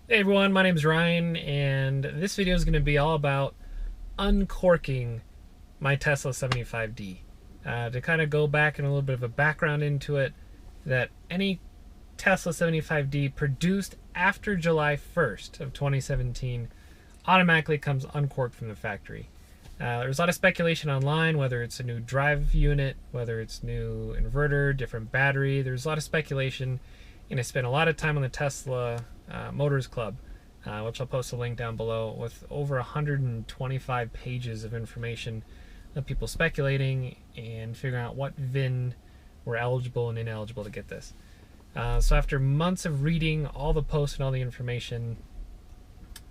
Hey everyone, my name is Ryan, and this video is going to be all about uncorking my Tesla 75D. To kind of go back and a little bit of a background into it, that any Tesla 75D produced after July 1st of 2017 automatically comes uncorked from the factory. There's a lot of speculation online, whether it's a new drive unit, whether it's new inverter, different battery. There's a lot of speculation, and I spent a lot of time on the Tesla Motors Club, which I'll post a link down below, with over 125 pages of information of people speculating and figuring out what VIN were eligible and ineligible to get this. So after months of reading all the posts and all the information,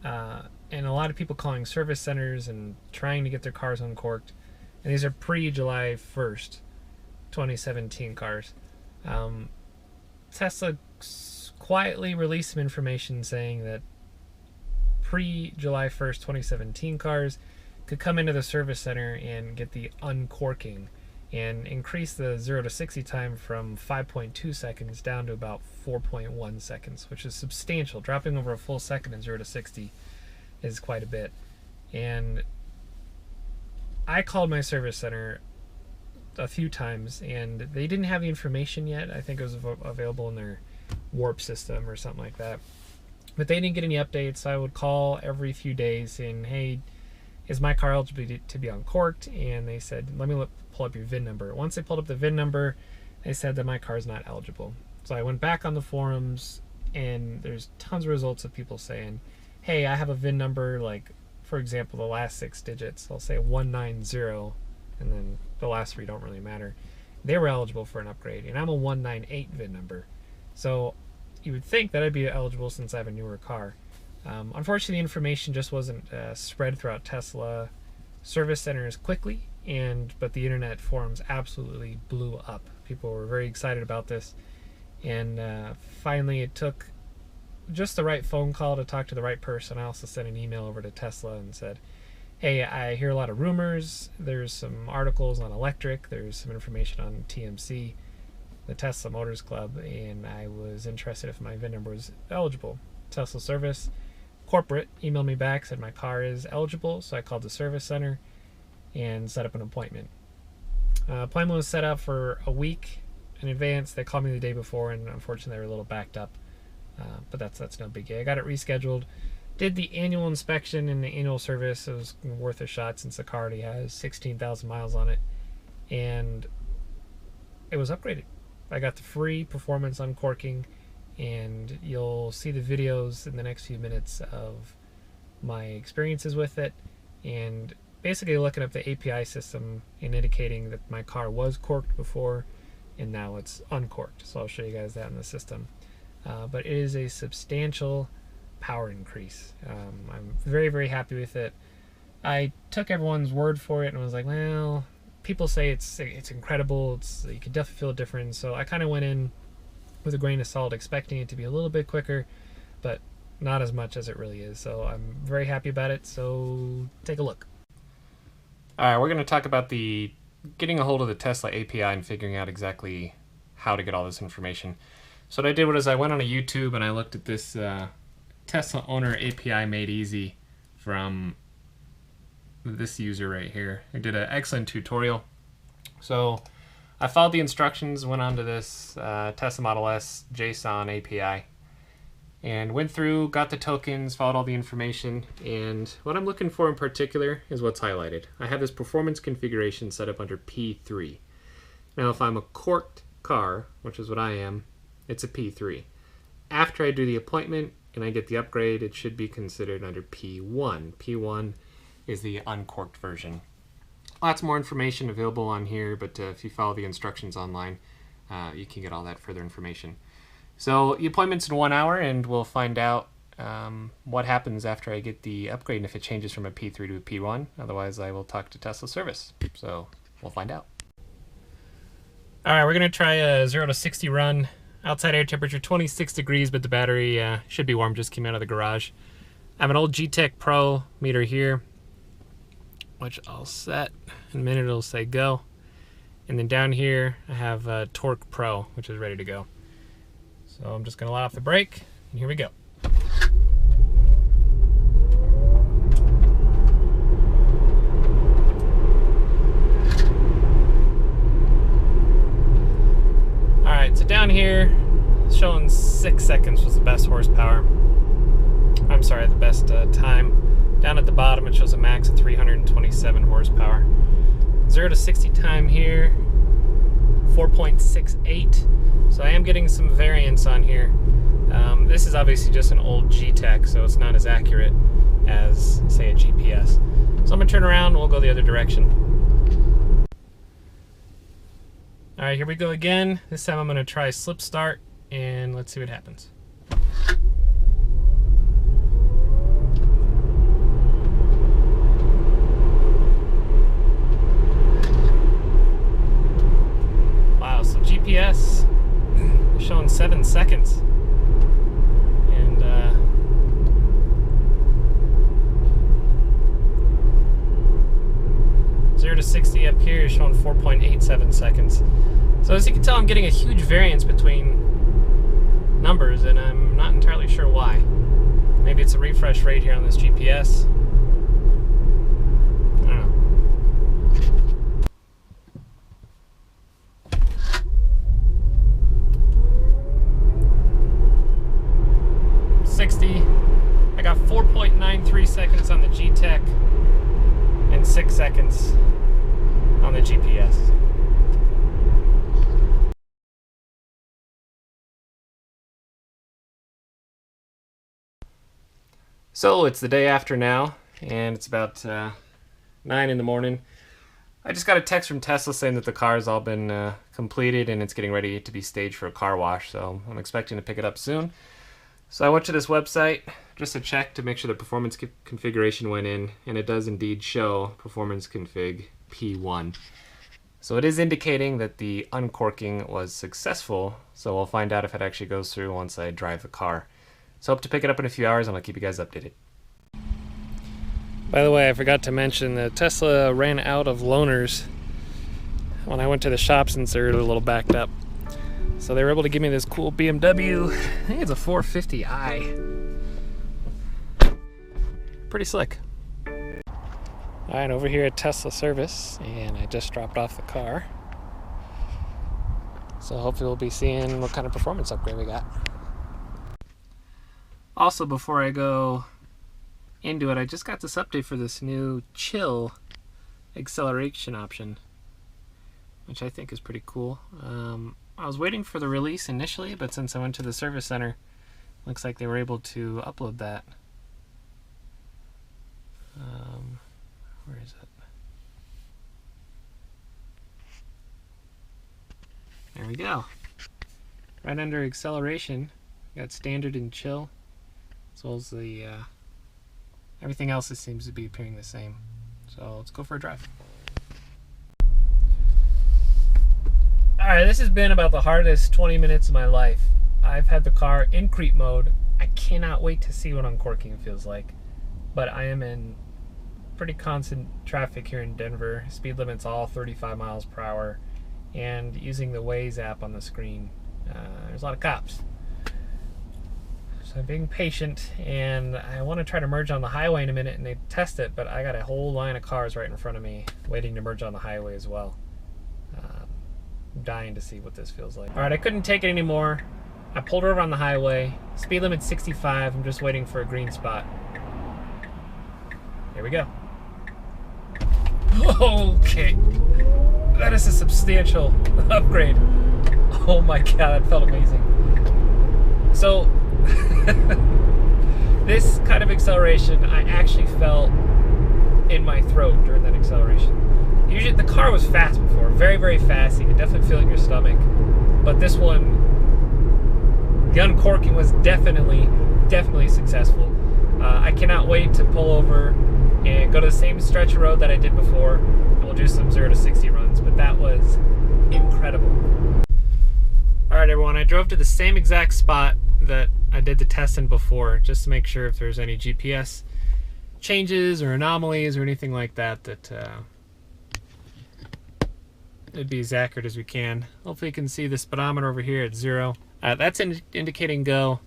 and a lot of people calling service centers and trying to get their cars uncorked, and these are pre-July 1st, 2017 cars, Tesla quietly released some information saying that pre-July 1st, 2017 cars could come into the service center and get the uncorking and increase the 0 to 60 time from 5.2 seconds down to about 4.1 seconds, which is substantial. Dropping over a full second in 0 to 60 is quite a bit. And I called my service center a few times, and they didn't have the information yet. I think it was available in their warp system or something like that, but they didn't get any updates. So I would call every few days saying, hey, is my car eligible to be uncorked? And they said, let me pull up your VIN number. Once they pulled up the VIN number, they said that my car is not eligible. So I went back on the forums, and there's tons of results of people saying, hey, I have a VIN number, like, for example, the last 6 digits, I'll say 190, and then the last 3 don't really matter. They were eligible for an upgrade, and I'm a 198 VIN number. So you would think that I'd be eligible since I have a newer car. Unfortunately, the information just wasn't spread throughout Tesla service centers quickly, but the internet forums absolutely blew up. People were very excited about this, and finally it took just the right phone call to talk to the right person. I also sent an email over to Tesla and said, hey, I hear a lot of rumors. There's some articles on electric. There's some information on TMC, the Tesla Motors Club, and I was interested if my VIN number was eligible. Tesla service corporate emailed me back, said my car is eligible, so I called the service center and set up an appointment. Appointment was set up for a week in advance. They called me the day before, and unfortunately they were a little backed up, but that's no biggie. I got it rescheduled, did the annual inspection and the annual service. It was worth a shot since the car already has 16,000 miles on it, and it was upgraded. I got the free performance uncorking, and you'll see the videos in the next few minutes of my experiences with it, and basically looking up the API system and indicating that my car was corked before and now it's uncorked. So I'll show you guys that in the system. But it is a substantial power increase. I'm very, very happy with it. I took everyone's word for it and was like, well, people say it's incredible. You can definitely feel a difference. So I kind of went in with a grain of salt, expecting it to be a little bit quicker, but not as much as it really is. So I'm very happy about it. So take a look. All right, we're going to talk about the getting a hold of the Tesla API and figuring out exactly how to get all this information. So what I did was I went on a YouTube and I looked at this Tesla owner API made easy from this user right here. I did an excellent tutorial. So I followed the instructions, went onto this Tesla Model S JSON API, and went through, got the tokens, followed all the information, and what I'm looking for in particular is what's highlighted. I have this performance configuration set up under P3. Now if I'm a corked car, which is what I am, it's a P3. After I do the appointment and I get the upgrade, it should be considered under P1. P1 is the uncorked version. Lots more information available on here, but if you follow the instructions online, you can get all that further information. So the appointment's in 1 hour, and we'll find out what happens after I get the upgrade and if it changes from a P3 to a P1. Otherwise, I will talk to Tesla service. So we'll find out. All right, we're going to try a 0 to 60 run. Outside air temperature 26 degrees, but the battery should be warm. Just came out of the garage. I have an old G-Tech Pro meter here, which I'll set. In a minute it'll say go. And then down here I have Torque Pro, which is ready to go. So I'm just going to let off the brake, and here we go. So down here, showing 6 seconds was the best horsepower. I'm sorry, the best time. Down at the bottom, it shows a max of 327 horsepower. 0 to 60 time here, 4.68. So I am getting some variance on here. This is obviously just an old G-Tech, so it's not as accurate as, say, a GPS. So I'm gonna turn around and we'll go the other direction. All right, here we go again. This time I'm gonna try slip start and let's see what happens. Wow, so GPS is showing 7 seconds. And 0 to 60 up here is showing 4.87 seconds. So as you can tell, I'm getting a huge variance between numbers, and I'm not entirely sure why. Maybe it's a refresh rate here on this GPS. I don't know. 60. I got 4.93 seconds on the G-Tech and 6 seconds on the GPS. So it's the day after now, and it's about 9 in the morning. I just got a text from Tesla saying that the car's all been completed and it's getting ready to be staged for a car wash, so I'm expecting to pick it up soon. So I went to this website just to check to make sure the performance configuration went in, and it does indeed show performance config P1. So it is indicating that the uncorking was successful, so we'll find out if it actually goes through once I drive the car. So hope to pick it up in a few hours, and I'll keep you guys updated. By the way, I forgot to mention that Tesla ran out of loaners when I went to the shop since they're a little backed up. So they were able to give me this cool BMW. I think it's a 450i. Pretty slick. Alright, over here at Tesla service, and I just dropped off the car. So hopefully we'll be seeing what kind of performance upgrade we got. Also, before I go into it, I just got this update for this new chill acceleration option, which I think is pretty cool. I was waiting for the release initially, but since I went to the service center, looks like they were able to upload that. Where is it? There we go. Right under acceleration, got standard and chill, as well as the everything else that seems to be appearing the same. So let's go for a drive. Alright, this has been about the hardest 20 minutes of my life. I've had the car in creep mode. I cannot wait to see what uncorking feels like. But I am in pretty constant traffic here in Denver. Speed limit's all 35 miles per hour. And using the Waze app on the screen, there's a lot of cops. So I'm being patient, and I want to try to merge on the highway in a minute and they test it, but I got a whole line of cars right in front of me waiting to merge on the highway as well. I'm dying to see what this feels like. Alright, I couldn't take it anymore. I pulled over on the highway. Speed limit 65. I'm just waiting for a green spot. Here we go. Okay. That is a substantial upgrade. Oh my god, that felt amazing. So, this kind of acceleration I actually felt in my throat during that acceleration. Usually the car was fast before, very, very fast. You could definitely feel it in your stomach. But this one, the uncorking was definitely successful. I cannot wait to pull over and go to the same stretch of road that I did before, and we'll do some 0 to 60 runs. But that was incredible. Alright everyone, I drove to the same exact spot that I did the testing before, just to make sure if there's any GPS changes or anomalies or anything like that, it'd be as accurate as we can. Hopefully you can see the speedometer over here at 0. That's indicating go.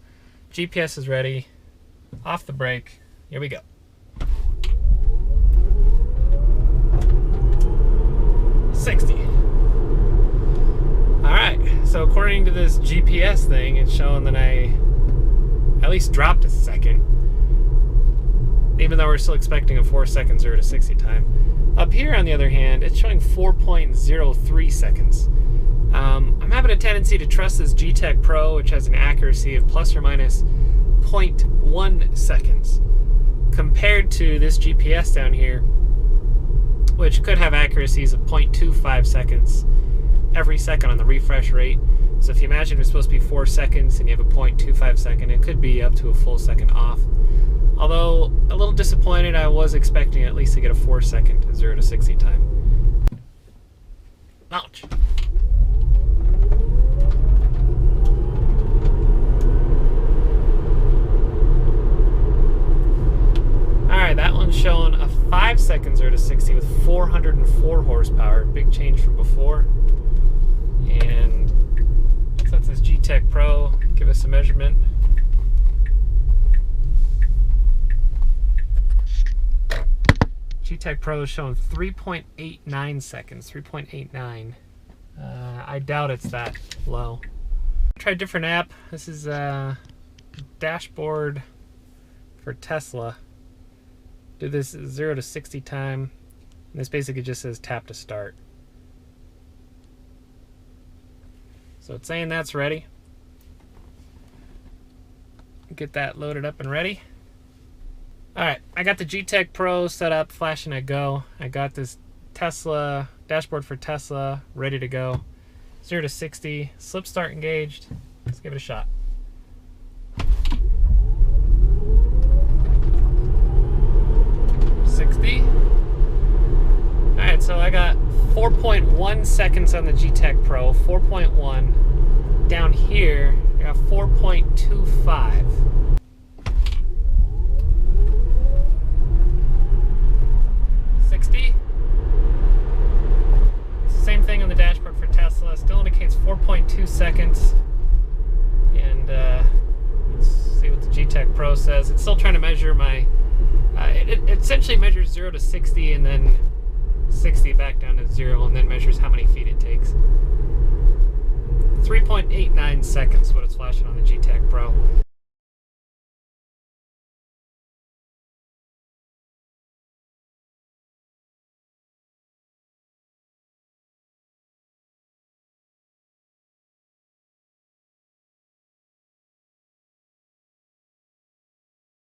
GPS is ready. Off the brake. Here we go. Alright. So according to this GPS thing, it's showing that I at least dropped a second, even though we're still expecting a 4-second 0 to 60 time. Up here, on the other hand, it's showing 4.03 seconds. I'm having a tendency to trust this G-Tech Pro, which has an accuracy of plus or minus 0.1 seconds, compared to this GPS down here, which could have accuracies of 0.25 seconds every second on the refresh rate. So if you imagine it's supposed to be 4 seconds and you have a 0.25 second, it could be up to a full second off. Although a little disappointed, I was expecting at least to get a 4-second 0 to 60 time. Ouch. Alright, that one's showing a 5-second 0 to 60 with 404 horsepower. Big change from before. And since this G-Tech Pro, give us a measurement. G-Tech Pro is showing 3.89 seconds, 3.89. I doubt it's that low. Try a different app. This is a dashboard for Tesla. Do this 0 to 60 time. And this basically just says tap to start. So it's saying that's ready. Get that loaded up and ready. Alright, I got the G-Tech Pro set up, flashing at go. I got this Tesla dashboard for Tesla ready to go. 0 to 60, slip start engaged. Let's give it a shot. Alright, so I got 4.1 seconds on the G-Tech Pro, 4.1. Down here, I got 4.25. Same thing on the dashboard for Tesla. Still indicates 4.2 seconds. And let's see what the G-Tech Pro says. It's still trying to measure my... it essentially measures 0 to 60 and then 60 back down to 0 and then measures how many feet it takes. 3.89 seconds what it's flashing on the G-Tech Pro.